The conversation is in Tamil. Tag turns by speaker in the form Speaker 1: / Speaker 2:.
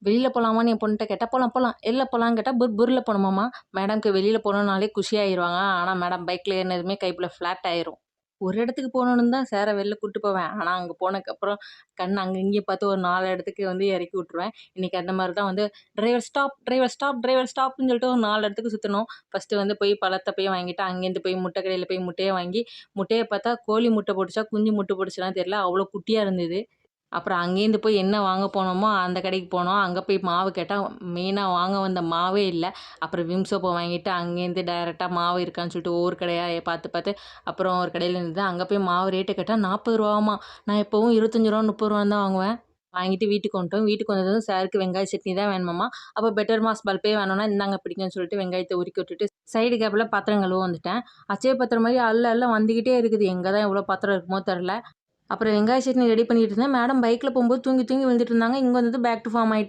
Speaker 1: வெளியில போலாமான்னு என் பொண்ணுட்ட கேட்டா, "போலாம், போலாம். எல்ல போலான்னு" கேட்டா, புர்ல போணுமாமா. மேடம்க்கு வெளியில போணும்னாலே குஷியாயிருவாங்க. ஆனா மேடம் பைக்ல ஏறுனதுமே கைப்புல ஃப்ளாட் ஆயிரும். ஒரு இடத்துக்கு போணும்னு தான் சார வெளில கூட்டு போவேன். ஆனா அங்க போனதுக்கப்புறம் கண்ணு அங்க இங்கேயும் பார்த்து ஒரு 4 இடத்துக்கு இறக்கி விட்டுருவேன். இன்னைக்கு அந்த மாரி தான் driver stop, driver stop, driver ஸ்டாப்ன்னு சொல்லிட்டு ஒரு 4 இடத்துக்கு சுத்தணும். ஃபர்ஸ்ட்டு போய் பழத்த போய் வாங்கிட்டு, அங்கேருந்து போய் முட்டை கடையில போய் முட்டைய வாங்கி, முட்டைய பார்த்தா கோழி முட்டை போட்டுச்சா, குஞ்சு முட்டை போட்டுச்சான்னு தெரியல. அவ்ளோ குட்டியா இருந்தது. அப்புறம் அங்கேருந்து போய் என்ன வாங்க போனோமோ, அந்த கடைக்கு போனோம். அங்க போய் மாவு கேட்டா, மெயினா வாங்க வந்த மாவே இல்ல. அப்புறம் விம் சோப்ப வாங்கிட்டு, அங்கேருந்து டைரக்ட்டா மாவு இருக்கான்னு சொல்லிட்டு ஒவ்வொரு கடையா பார்த்து, பார்த்து அப்புறம் ஒரு கடையில இருந்தது. அங்க போய் மாவு ரேட்ட கேட்டா ரூ. 40 நான் எப்பவும் ரூ. 25 ரூ. 30 தான் வாங்குவேன். வாங்கிட்டு வீட்டுக்கு வந்துட்டோம். வீட்டுக்கு வந்ததும் சாருக்கு வெங்காய சட்னி தான் வேணுமாமா. அப்ப பெட்டர் மாஸ் பல்பே வேணும்னா, இந்தாங்க பிடிக்கும்னு சொல்லிட்டு வெங்காயத்த உருக்கி விட்டுட்டு, சைடு கேப்ல பாத்திரம் கழுவ வந்துட்டேன். அச்சய பாத்திரம் மாரி அள்ள அள்ள வந்துகிட்டே இருக்குது. எங்க தான் இவ்ளோ பாத்திரம் இருக்குமோ தெர்ல. அப்புறம் வெங்காய சட்னி ரெடி பண்ணிட்டு இருந்தேன். மேடம் பைக்ல போம்போது தூங்கி தூங்கி விழுந்துட்டு இருந்தாங்க. இங்க வந்ததும் பேக் டூ ஃபார்ம் ஆயிட்டாங்க.